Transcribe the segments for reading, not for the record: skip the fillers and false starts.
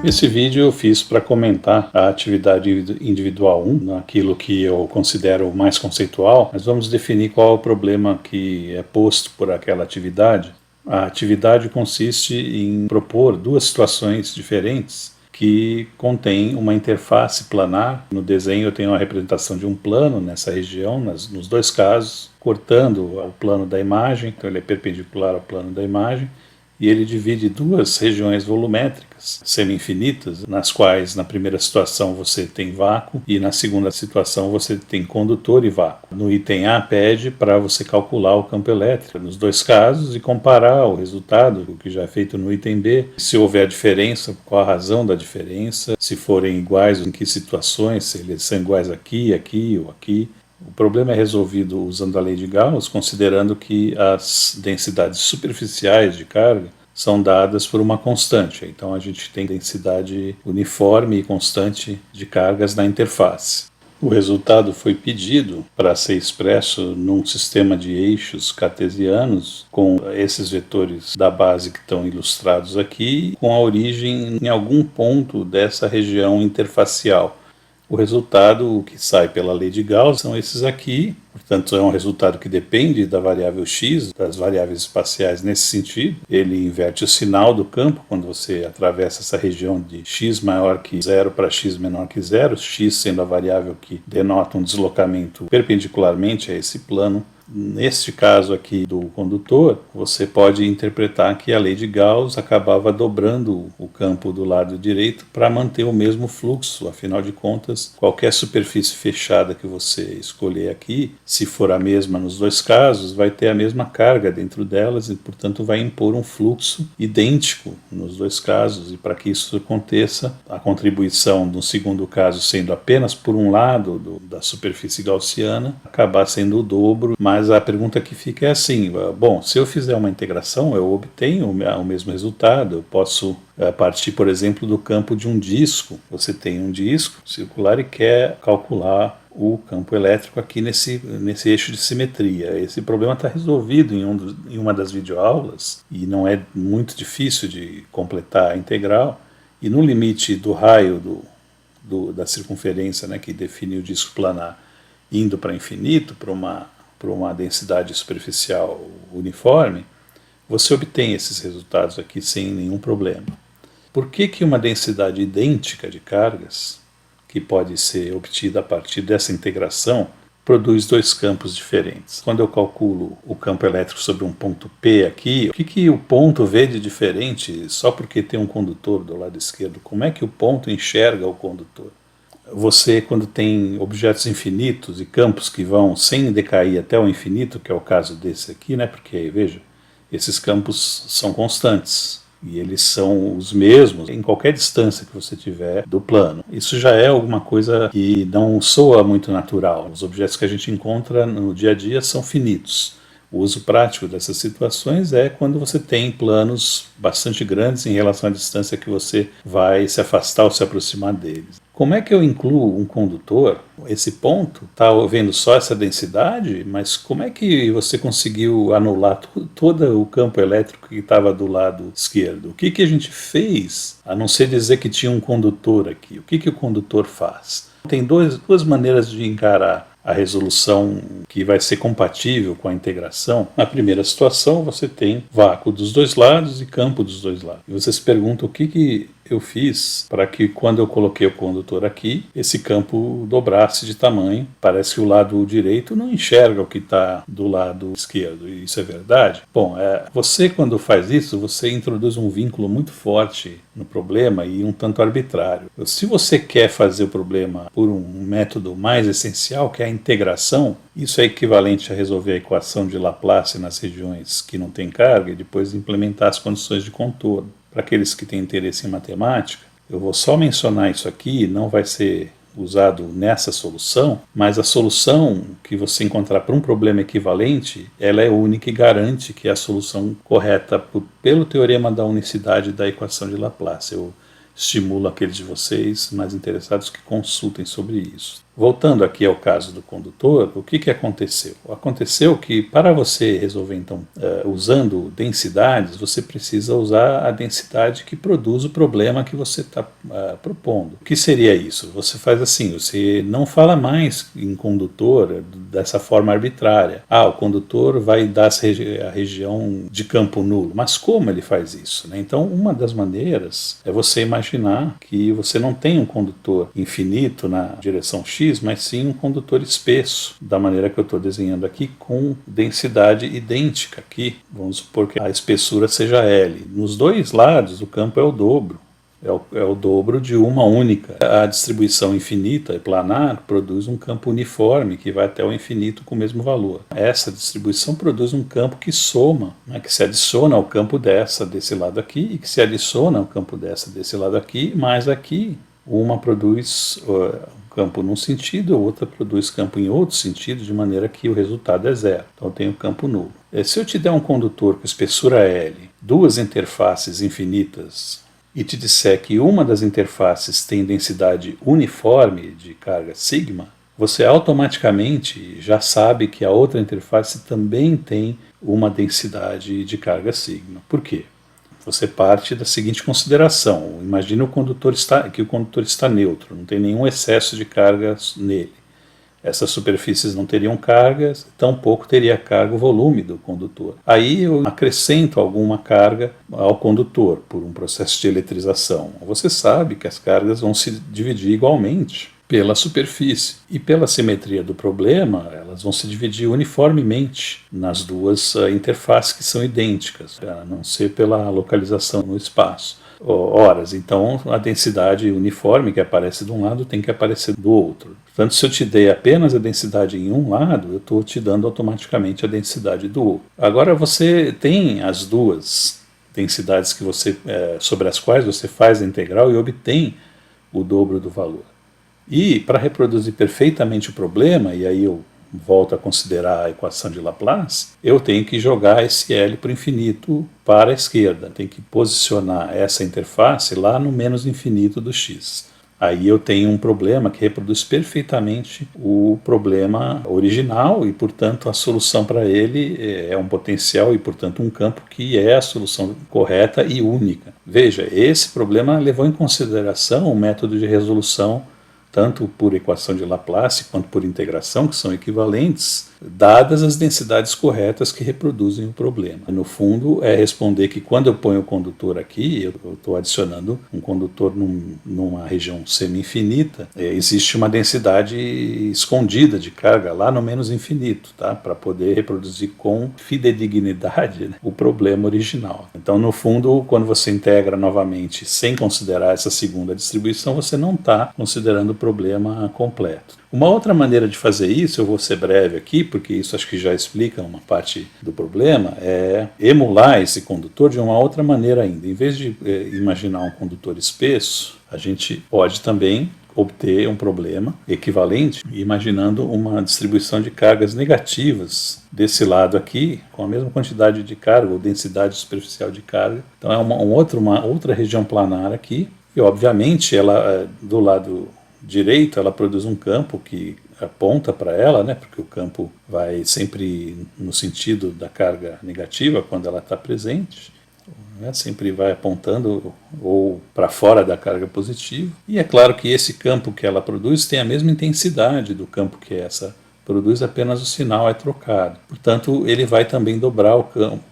Esse vídeo eu fiz para comentar a atividade individual 1, naquilo que eu considero mais conceitual, mas vamos definir qual é o problema que é posto por aquela atividade. A atividade consiste em propor duas situações diferentes que contêm uma interface planar. No desenho eu tenho a representação de um plano nessa região, nos dois casos, cortando o plano da imagem, então ele é perpendicular ao plano da imagem, e ele divide duas regiões volumétricas semi-infinitas, nas quais na primeira situação você tem vácuo e na segunda situação você tem condutor e vácuo. No item A pede para você calcular o campo elétrico nos dois casos e comparar o resultado, o que já é feito no item B, se houver diferença, qual a razão da diferença, se forem iguais, em que situações, se eles são iguais aqui, aqui ou aqui. O problema é resolvido usando a lei de Gauss, considerando que as densidades superficiais de carga são dadas por uma constante. Então a gente tem densidade uniforme e constante de cargas na interface. O resultado foi pedido para ser expresso num sistema de eixos cartesianos com esses vetores da base que estão ilustrados aqui, com a origem em algum ponto dessa região interfacial. O resultado, o que sai pela lei de Gauss, são esses aqui. Portanto, é um resultado que depende da variável x, das variáveis espaciais nesse sentido. Ele inverte o sinal do campo quando você atravessa essa região de x maior que 0 para x menor que 0, x sendo a variável que denota um deslocamento perpendicularmente a esse plano. Neste caso aqui do condutor, você pode interpretar que a lei de Gauss acabava dobrando o campo do lado direito para manter o mesmo fluxo. Afinal de contas, qualquer superfície fechada que você escolher aqui, se for a mesma nos dois casos, vai ter a mesma carga dentro delas e, portanto, vai impor um fluxo idêntico nos dois casos. E para que isso aconteça, a contribuição no segundo caso sendo apenas por um lado da superfície gaussiana, acabar sendo o dobro. Mas a pergunta que fica é assim, bom, se eu fizer uma integração, eu obtenho o mesmo resultado. Eu posso partir, por exemplo, do campo de um disco. Você tem um disco circular e quer calcular o campo elétrico aqui nesse eixo de simetria. Esse problema está resolvido em uma das videoaulas e não é muito difícil de completar a integral. E no limite do raio da circunferência, né, que define o disco planar, indo para infinito, para uma densidade superficial uniforme, você obtém esses resultados aqui sem nenhum problema. Por que uma densidade idêntica de cargas, que pode ser obtida a partir dessa integração, produz dois campos diferentes? Quando eu calculo o campo elétrico sobre um ponto P aqui, o que o ponto vê de diferente só porque tem um condutor do lado esquerdo? Como é que o ponto enxerga o condutor? Você, quando tem objetos infinitos e campos que vão sem decair até o infinito, que é o caso desse aqui, né? Porque, veja, esses campos são constantes e eles são os mesmos em qualquer distância que você tiver do plano. Isso já é alguma coisa que não soa muito natural. Os objetos que a gente encontra no dia a dia são finitos. O uso prático dessas situações é quando você tem planos bastante grandes em relação à distância que você vai se afastar ou se aproximar deles. Como é que eu incluo um condutor? Esse ponto está vendo só essa densidade, mas como é que você conseguiu anular todo o campo elétrico que estava do lado esquerdo? O que a gente fez, a não ser dizer que tinha um condutor aqui? O que o condutor faz? Tem duas maneiras de encarar a resolução que vai ser compatível com a integração. Na primeira situação, você tem vácuo dos dois lados e campo dos dois lados. E você se pergunta o que eu fiz para que, quando eu coloquei o condutor aqui, esse campo dobrasse de tamanho. Parece que o lado direito não enxerga o que está do lado esquerdo. E isso é verdade? Bom, você, quando faz isso, você introduz um vínculo muito forte no problema e um tanto arbitrário. Se você quer fazer o problema por um método mais essencial, que é a integração, isso é equivalente a resolver a equação de Laplace nas regiões que não tem carga e depois implementar as condições de contorno. Para aqueles que têm interesse em matemática, eu vou só mencionar isso aqui, não vai ser usado nessa solução, mas a solução que você encontrar para um problema equivalente, ela é única e garante que é a solução correta pelo teorema da unicidade da equação de Laplace. Eu estimulo aqueles de vocês mais interessados que consultem sobre isso. Voltando aqui ao caso do condutor, o que aconteceu? Aconteceu que para você resolver, então, usando densidades, você precisa usar a densidade que produz o problema que você está propondo. O que seria isso? Você faz assim, você não fala mais em condutor dessa forma arbitrária. O condutor vai dar a região de campo nulo. Mas como ele faz isso, né? Então, uma das maneiras é você imaginar que você não tem um condutor infinito na direção X, mas sim um condutor espesso, da maneira que eu estou desenhando aqui, com densidade idêntica aqui. Vamos supor que a espessura seja L. Nos dois lados, o campo é o dobro. É o dobro de uma única. A distribuição infinita e planar produz um campo uniforme que vai até o infinito com o mesmo valor. Essa distribuição produz um campo que soma, né, que se adiciona ao campo desse lado aqui e que se adiciona ao campo desse lado aqui, mas aqui uma produz campo num sentido, a outra produz campo em outro sentido, de maneira que o resultado é zero. Então eu tenho campo nulo. Se eu te der um condutor com espessura L, duas interfaces infinitas, e te disser que uma das interfaces tem densidade uniforme de carga sigma, você automaticamente já sabe que a outra interface também tem uma densidade de carga sigma. Por quê? Você parte da seguinte consideração: imagine que o condutor está neutro, não tem nenhum excesso de carga nele. Essas superfícies não teriam cargas, tampouco teria carga o volume do condutor. Aí eu acrescento alguma carga ao condutor por um processo de eletrização. Você sabe que as cargas vão se dividir igualmente pela superfície. E pela simetria do problema, elas vão se dividir uniformemente nas duas interfaces que são idênticas, a não ser pela localização no espaço. Horas, então a densidade uniforme que aparece de um lado tem que aparecer do outro. Portanto, se eu te dei apenas a densidade em um lado, eu estou te dando automaticamente a densidade do outro. Agora você tem as duas densidades que sobre as quais você faz a integral e obtém o dobro do valor. E para reproduzir perfeitamente o problema, e aí eu volto a considerar a equação de Laplace, eu tenho que jogar esse L para o infinito para a esquerda. Tenho que posicionar essa interface lá no menos infinito do x. Aí eu tenho um problema que reproduz perfeitamente o problema original e, portanto, a solução para ele é um potencial e, portanto, um campo que é a solução correta e única. Veja, esse problema levou em consideração o método de resolução tanto por equação de Laplace quanto por integração, que são equivalentes, dadas as densidades corretas que reproduzem o problema. No fundo, é responder que quando eu ponho o condutor aqui, eu estou adicionando um condutor numa região semi-infinita, existe uma densidade escondida de carga lá no menos infinito, tá? Para poder reproduzir com fidedignidade, né, o problema original. Então, no fundo, quando você integra novamente sem considerar essa segunda distribuição, você não está considerando o problema completo. Uma outra maneira de fazer isso, eu vou ser breve aqui, porque isso acho que já explica uma parte do problema, é emular esse condutor de uma outra maneira ainda. Em vez de imaginar um condutor espesso, a gente pode também obter um problema equivalente imaginando uma distribuição de cargas negativas desse lado aqui, com a mesma quantidade de carga ou densidade superficial de carga. Então é uma outra região planar aqui, e obviamente ela do lado direito, ela produz um campo que aponta para ela, né, porque o campo vai sempre no sentido da carga negativa quando ela está presente, né, sempre vai apontando ou para fora da carga positiva. E é claro que esse campo que ela produz tem a mesma intensidade do campo que essa produz, apenas o sinal é trocado. Portanto, ele vai também dobrar o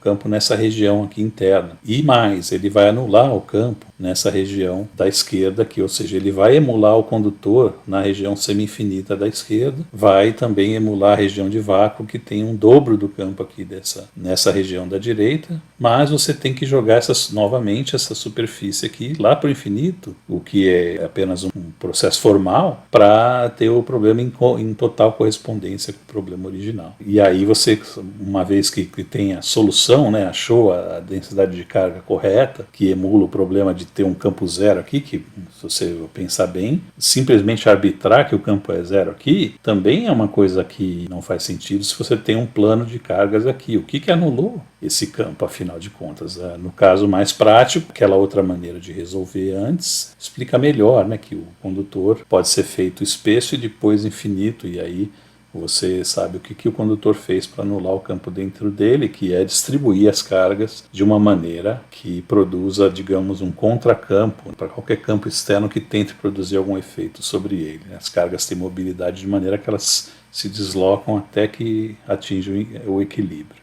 campo nessa região aqui interna. E mais, ele vai anular o campo nessa região da esquerda aqui, ou seja, ele vai emular o condutor na região semi-infinita da esquerda, vai também emular a região de vácuo que tem um dobro do campo aqui nessa região da direita, mas você tem que jogar novamente essa superfície aqui lá para o infinito, o que é apenas um processo formal, para ter o problema em total correspondência com o problema original. E aí você, uma vez que tem a solução solução, né, achou a densidade de carga correta, que emula o problema de ter um campo zero aqui, que se você pensar bem, simplesmente arbitrar que o campo é zero aqui, também é uma coisa que não faz sentido se você tem um plano de cargas aqui. O que anulou esse campo, afinal de contas? No caso mais prático, aquela outra maneira de resolver antes, explica melhor, né, que o condutor pode ser feito espesso e depois infinito, e aí você sabe o que o condutor fez para anular o campo dentro dele, que é distribuir as cargas de uma maneira que produza, digamos, um contracampo para qualquer campo externo que tente produzir algum efeito sobre ele. As cargas têm mobilidade de maneira que elas se deslocam até que atinjam o equilíbrio.